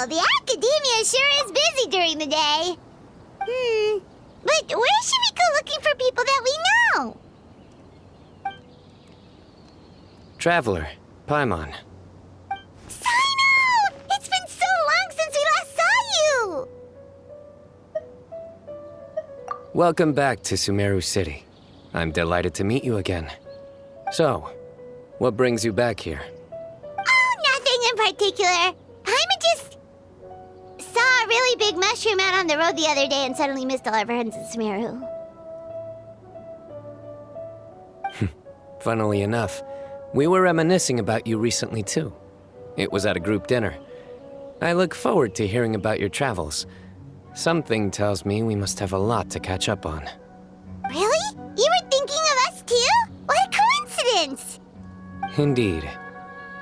Well, the academia sure is busy during the day. But where should we go looking for people that we know? Traveler, Paimon. Cyno! It's been so long since we last saw you! Welcome back to Sumeru City. I'm delighted to meet you again. So, what brings you back here? Oh, nothing in particular. Paimon just saw a really big mushroom out on the road the other day and suddenly missed all our friends in Sumeru. Funnily enough, we were reminiscing about you recently too. It was at a group dinner. I look forward to hearing about your travels. Something tells me we must have a lot to catch up on. Really? You were thinking of us too? What a coincidence! Indeed.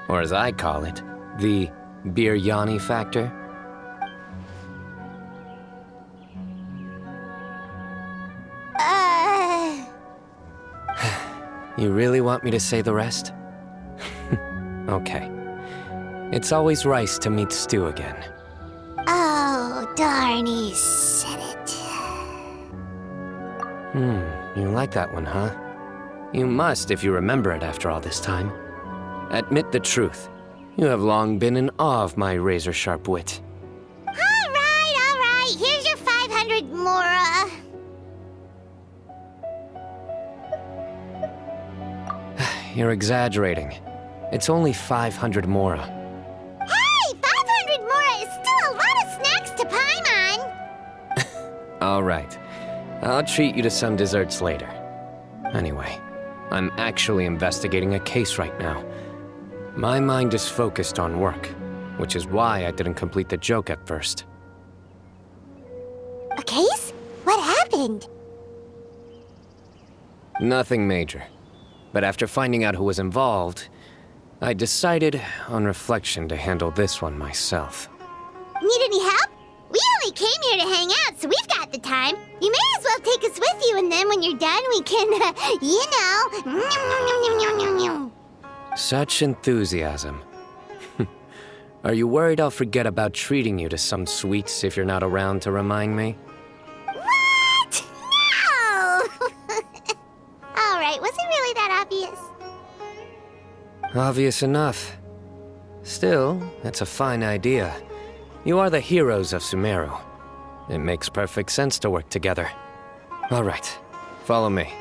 Or as I call it, the biryani factor. You really want me to say the rest? Okay. It's always rice to meet stew again. Oh, darn, he said it. You like that one, huh? You must if you remember it after all this time. Admit the truth. You have long been in awe of my razor-sharp wit. All right. Here's your 500 mora. You're exaggerating. It's only 500 mora. Hey, 500 mora is still a lot of snacks to Paimon. All right. I'll treat you to some desserts later. Anyway, I'm actually investigating a case right now. My mind is focused on work, which is why I didn't complete the joke at first. A case? What happened? Nothing major. But after finding out who was involved, I decided, on reflection, to handle this one myself. Need any help? We only came here to hang out, so we've got the time. You may as well take us with you, and then when you're done, we can, you know... Such enthusiasm. Are you worried I'll forget about treating you to some sweets if you're not around to remind me? What? No! All right, was it really that obvious? Obvious enough. Still, it's a fine idea. You are the heroes of Sumeru. It makes perfect sense to work together. All right, follow me.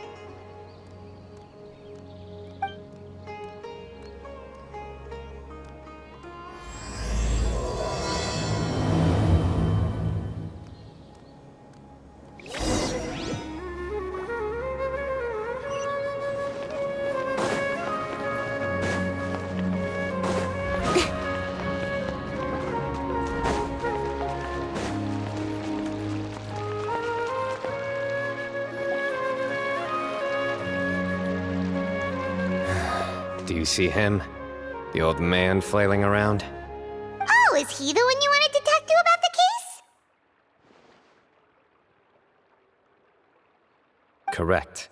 Do you see him? The old man flailing around? Oh, is he the one you wanted to talk to about the case? Correct.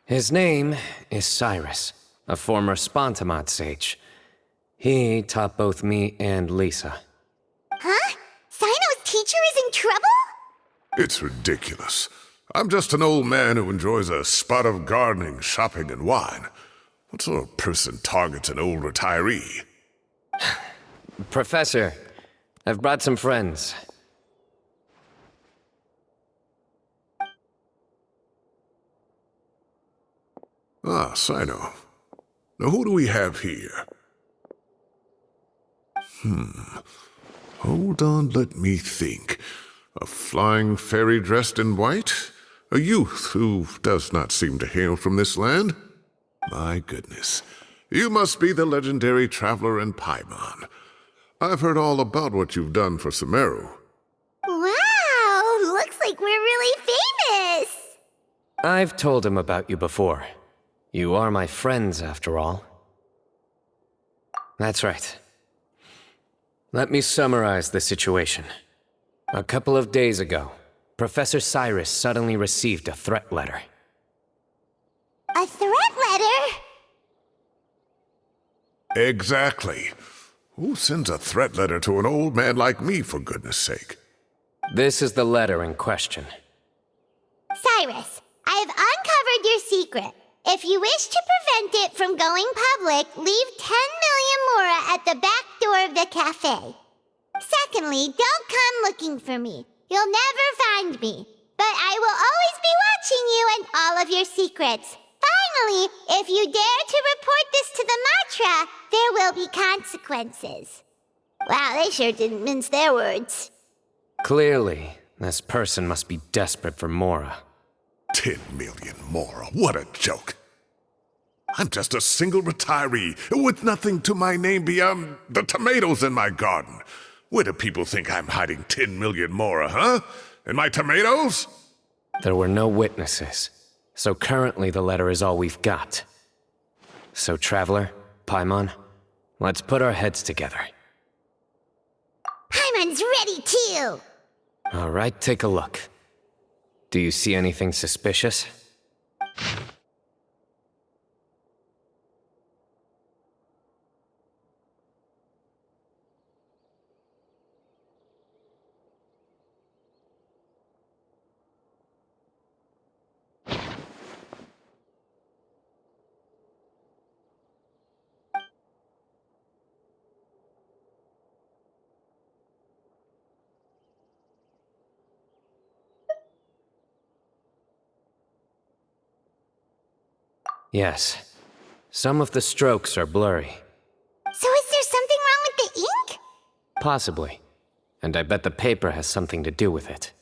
His name is Cyrus, a former Spontamod sage. He taught both me and Lisa. Huh? Cyno's teacher is in trouble? It's ridiculous. I'm just an old man who enjoys a spot of gardening, shopping, and wine. What sort of person targets an old retiree? Professor, I've brought some friends. Ah, Cyno. Now who do we have here? Hold on, let me think. A flying fairy dressed in white? A youth who does not seem to hail from this land? My goodness. You must be the legendary traveler in Paimon. I've heard all about what you've done for Sumeru. Wow, looks like we're really famous. I've told him about you before. You are my friends, after all. That's right. Let me summarize the situation. A couple of days ago, Professor Cyrus suddenly received a threat letter. A threat letter? Exactly. Who sends a threat letter to an old man like me, for goodness sake? This is the letter in question. Cyrus, I have uncovered your secret. If you wish to prevent it from going public, leave 10 million mora at the back door of the cafe. Secondly, don't come looking for me. You'll never find me. But I will always be watching you and all of your secrets. Finally, if you dare to report this to the Matra, there will be consequences. Wow, they sure didn't mince their words. Clearly, this person must be desperate for Mora. 10 million mora, what a joke. I'm just a single retiree with nothing to my name beyond the tomatoes in my garden. Where do people think I'm hiding 10 million mora, huh? In my tomatoes? There were no witnesses, so currently the letter is all we've got. So, Traveler, Paimon, let's put our heads together. Paimon's ready too! All right, take a look. Do you see anything suspicious? Yes. Some of the strokes are blurry. So is there something wrong with the ink? Possibly. And I bet the paper has something to do with it.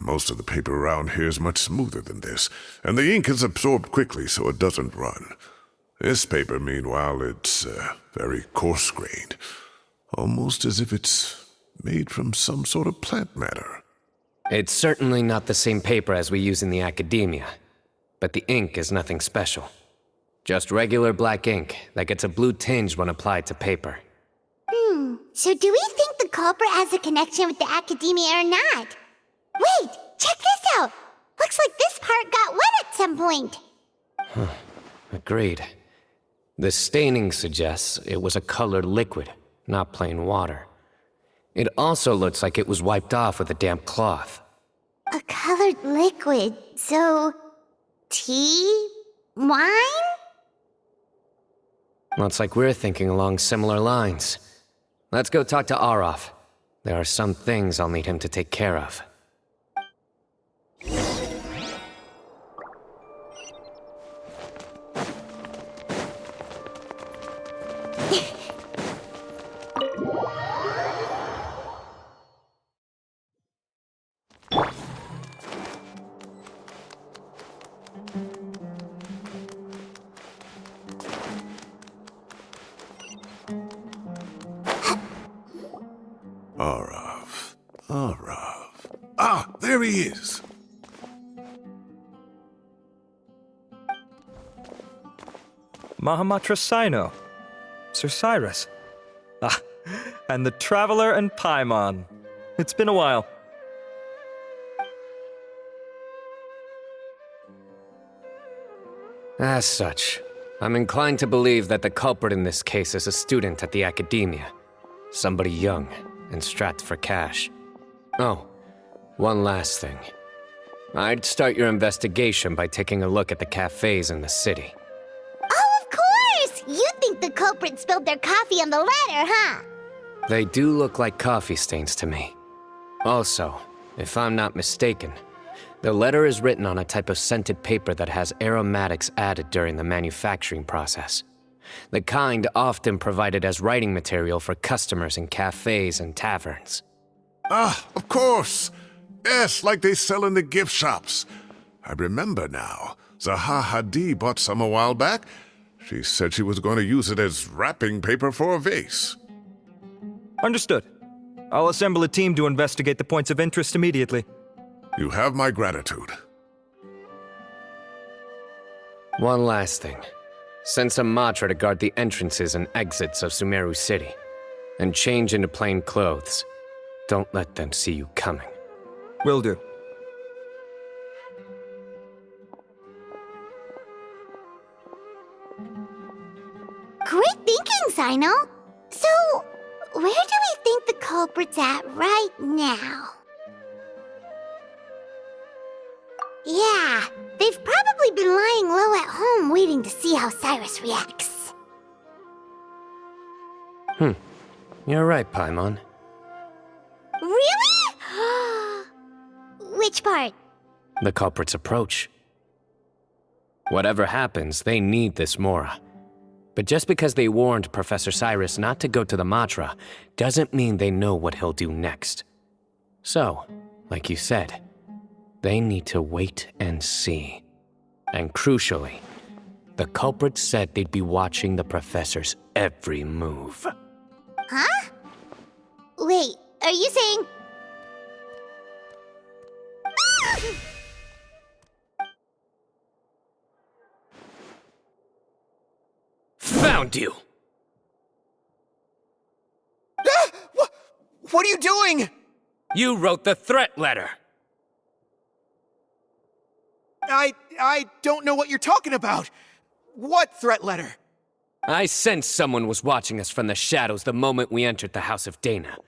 Most of the paper around here is much smoother than this, and the ink is absorbed quickly so it doesn't run. This paper, meanwhile, it's very coarse-grained, almost as if it's made from some sort of plant matter. It's certainly not the same paper as we use in the academia, but the ink is nothing special. Just regular black ink that gets a blue tinge when applied to paper. So do we think the culprit has a connection with the academia or not? Wait, check this out! Looks like this part got wet at some point. Agreed. The staining suggests it was a colored liquid, not plain water. It also looks like it was wiped off with a damp cloth. A colored liquid, so... tea? Wine? Looks like we're thinking along similar lines. Let's go talk to Arof. There are some things I'll need him to take care of. Arav. Ah, there he is. Mahamatra Cyno. Sir Cyrus. Ah, and the Traveler and Paimon. It's been a while. As such, I'm inclined to believe that the culprit in this case is a student at the academia. Somebody young and strapped for cash. Oh, one last thing. I'd start your investigation by taking a look at the cafes in the city. Oh, of course! You think the culprit spilled their coffee on the ladder, huh? They do look like coffee stains to me. Also, if I'm not mistaken, the letter is written on a type of scented paper that has aromatics added during the manufacturing process. The kind often provided as writing material for customers in cafes and taverns. Ah, of course. Yes, like they sell in the gift shops. I remember now. Zaha Hadi bought some a while back. She said she was going to use it as wrapping paper for a vase. Understood. I'll assemble a team to investigate the points of interest immediately. You have my gratitude. One last thing. Send some Matra to guard the entrances and exits of Sumeru City. And change into plain clothes. Don't let them see you coming. Will do. Great thinking, Cyno. So, Where do we think the culprit's at right now? Yeah, they've probably been lying low at home waiting to see how Cyrus reacts. You're right, Paimon. Really? Which part? The culprit's approach. Whatever happens, they need this Mora. But just because they warned Professor Cyrus not to go to the Matra, doesn't mean they know what he'll do next. So, like you said, they need to wait and see. And crucially, the culprit said they'd be watching the professor's every move. Huh? Wait, are you saying... Found you! What are you doing? You wrote the threat letter! I don't know what you're talking about. What threat letter? I sensed someone was watching us from the shadows the moment we entered the House of Dana.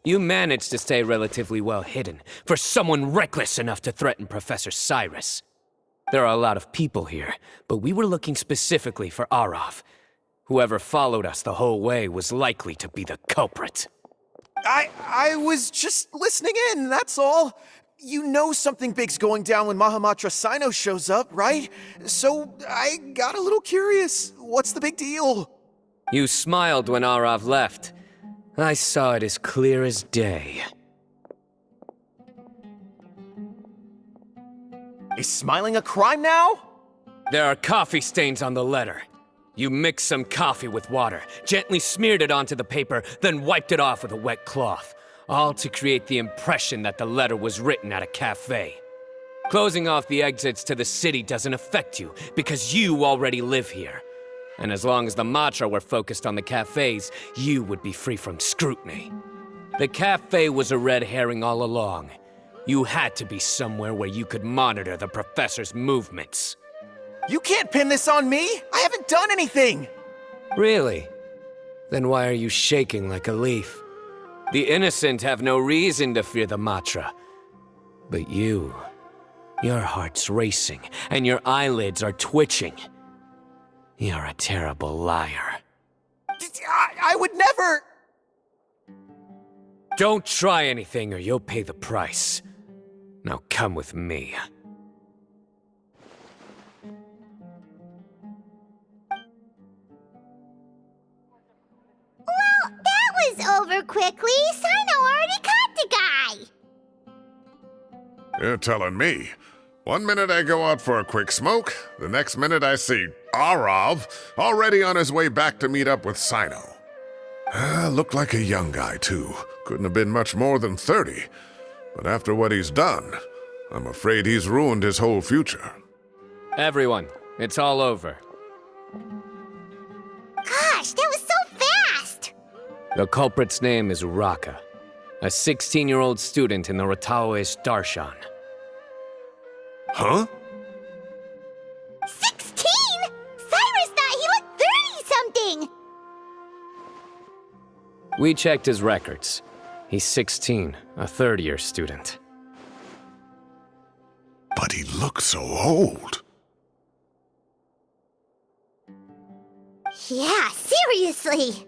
You managed to stay relatively well hidden for someone reckless enough to threaten Professor Cyrus. There are a lot of people here, but we were looking specifically for Arav. Whoever followed us the whole way was likely to be the culprit. I was just listening in, that's all. You know something big's going down when Mahamatra Cyno shows up, right? So I got a little curious. What's the big deal? You smiled when Arav left. I saw it as clear as day. Is smiling a crime now? There are coffee stains on the letter. You mixed some coffee with water, gently smeared it onto the paper, then wiped it off with a wet cloth. All to create the impression that the letter was written at a cafe. Closing off the exits to the city doesn't affect you, because you already live here. And as long as the Matra were focused on the cafes, you would be free from scrutiny. The cafe was a red herring all along. You had to be somewhere where you could monitor the professor's movements. You can't pin this on me! I haven't done anything! Really? Then why are you shaking like a leaf? The innocent have no reason to fear the Matra. But you, your heart's racing, and your eyelids are twitching. You're a terrible liar. I would never... Don't try anything or you'll pay the price. Now come with me. Well, that was over quickly. Cyno already caught the guy. You're telling me. One minute I go out for a quick smoke, the next minute I see Arav already on his way back to meet up with Cyno. Looked like a young guy, too. Couldn't have been much more than 30. But after what he's done, I'm afraid he's ruined his whole future. Everyone, it's all over. Gosh, that was so fast! The culprit's name is Uraka, a 16-year-old student in the Rataoist Darshan. Huh? 16? Cyrus thought he looked 30-something! We checked his records. He's 16, a third-year student. But he looks so old. Yeah, seriously!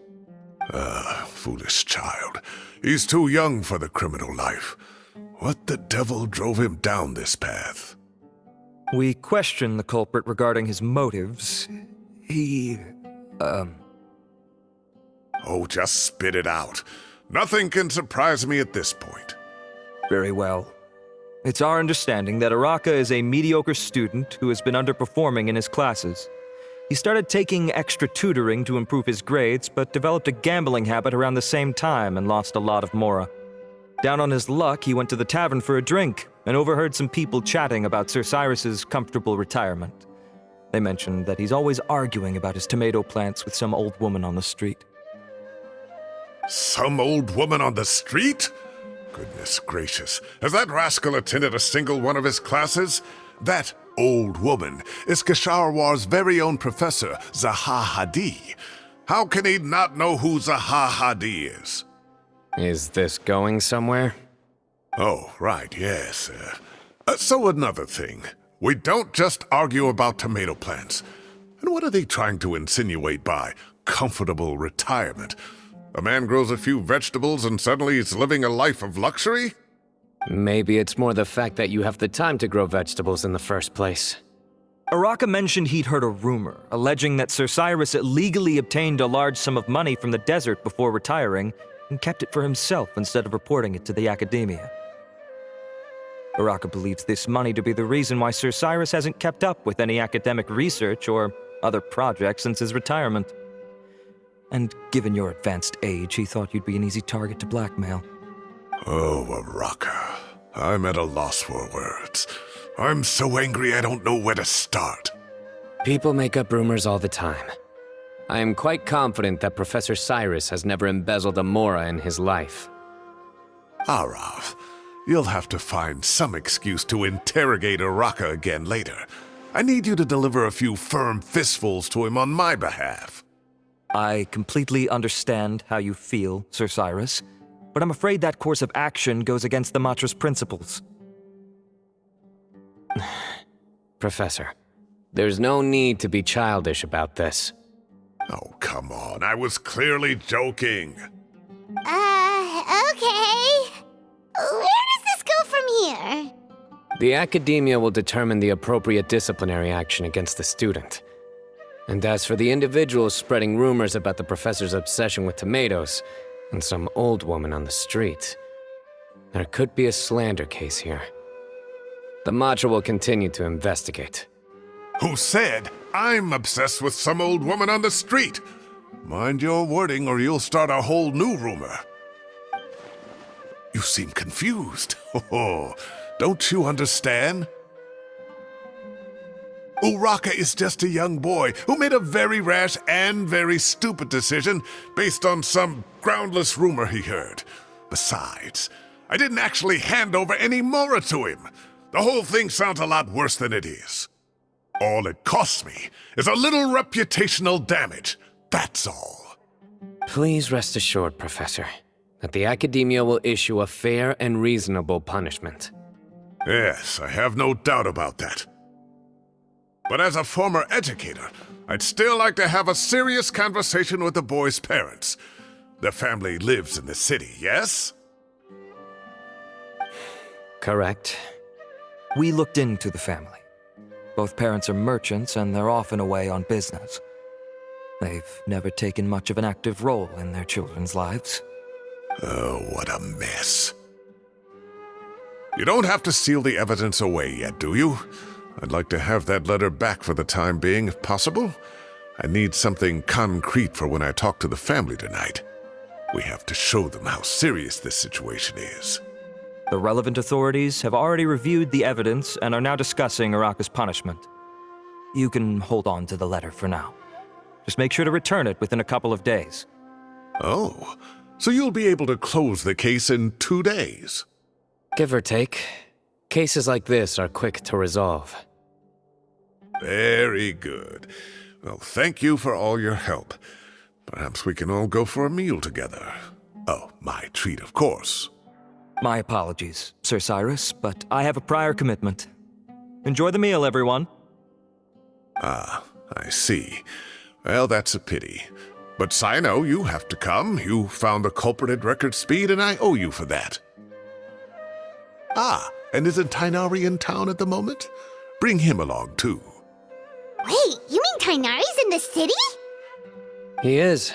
Foolish child. He's too young for the criminal life. What the devil drove him down this path? We questioned the culprit regarding his motives. Oh, just spit it out. Nothing can surprise me at this point. Very well. It's our understanding that Uraka is a mediocre student who has been underperforming in his classes. He started taking extra tutoring to improve his grades, but developed a gambling habit around the same time and lost a lot of Mora. Down on his luck, he went to the tavern for a drink and overheard some people chatting about Sir Cyrus's comfortable retirement. They mentioned that he's always arguing about his tomato plants with some old woman on the street. Some old woman on the street? Goodness gracious, has that rascal attended a single one of his classes? That old woman is Kasharwar's very own professor, Zaha Hadi. How can he not know who Zaha Hadi is? Is this going somewhere? Oh, right, yes. So another thing. We don't just argue about tomato plants. And what are they trying to insinuate by comfortable retirement? A man grows a few vegetables and suddenly he's living a life of luxury? Maybe it's more the fact that you have the time to grow vegetables in the first place. Araka mentioned he'd heard a rumor, alleging that Sir Cyrus illegally obtained a large sum of money from the desert before retiring and kept it for himself instead of reporting it to the academia. Araka believes this money to be the reason why Sir Cyrus hasn't kept up with any academic research or other projects since his retirement. And given your advanced age, he thought you'd be an easy target to blackmail. Oh, Araka. I'm at a loss for words. I'm so angry I don't know where to start. People make up rumors all the time. I am quite confident that Professor Cyrus has never embezzled a mora in his life. Arav, you'll have to find some excuse to interrogate Araka again later. I need you to deliver a few firm fistfuls to him on my behalf. I completely understand how you feel, Sir Cyrus, but I'm afraid that course of action goes against the Matra's principles. Professor, there's no need to be childish about this. Oh, come on. I was clearly joking. Okay. Where does this go from here? The academia will determine the appropriate disciplinary action against the student. And as for the individuals spreading rumors about the professor's obsession with tomatoes and some old woman on the street, there could be a slander case here. The Matra will continue to investigate. Who said I'm obsessed with some old woman on the street? Mind your wording or you'll start a whole new rumor. You seem confused. Oh, don't you understand? Uraka is just a young boy who made a very rash and very stupid decision based on some groundless rumor he heard. Besides, I didn't actually hand over any mora to him. The whole thing sounds a lot worse than it is. All it costs me is a little reputational damage. That's all. Please rest assured, Professor, that the academia will issue a fair and reasonable punishment. Yes, I have no doubt about that. But as a former educator, I'd still like to have a serious conversation with the boy's parents. Their family lives in the city, yes? Correct. We looked into the family. Both parents are merchants and they're often away on business. They've never taken much of an active role in their children's lives. Oh, what a mess. You don't have to seal the evidence away yet, do you? I'd like to have that letter back for the time being, if possible. I need something concrete for when I talk to the family tonight. We have to show them how serious this situation is. The relevant authorities have already reviewed the evidence and are now discussing Araka's punishment. You can hold on to the letter for now. Just make sure to return it within a couple of days. Oh, so you'll be able to close the case in 2 days? Give or take. Cases like this are quick to resolve. Very good. Well, thank you for all your help. Perhaps we can all go for a meal together. Oh, my treat, of course. My apologies, Sir Cyrus, but I have a prior commitment. Enjoy the meal, everyone. Ah, I see. Well, that's a pity. But Cyno, you have to come. You found the culprit at record speed, and I owe you for that. Ah, and isn't Tighnari in town at the moment? Bring him along, too. Wait, you mean Tighnari's in the city? He is.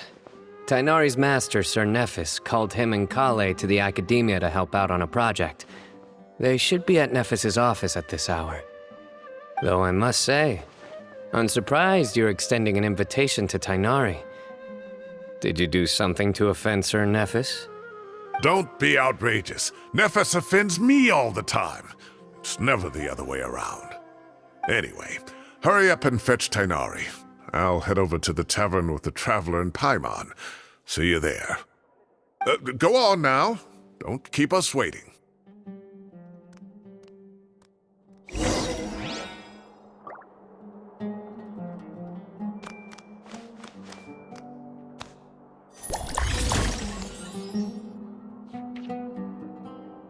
Tighnari's master, Sir Nephis, called him and Kale to the academia to help out on a project. They should be at Nephis's office at this hour. Though I must say, I'm surprised you're extending an invitation to Tighnari. Did you do something to offend Sir Nephis? Don't be outrageous. Nephis offends me all the time. It's never the other way around. Anyway, hurry up and fetch Tighnari. I'll head over to the tavern with the Traveler and Paimon. See you there. Go on now. Don't keep us waiting.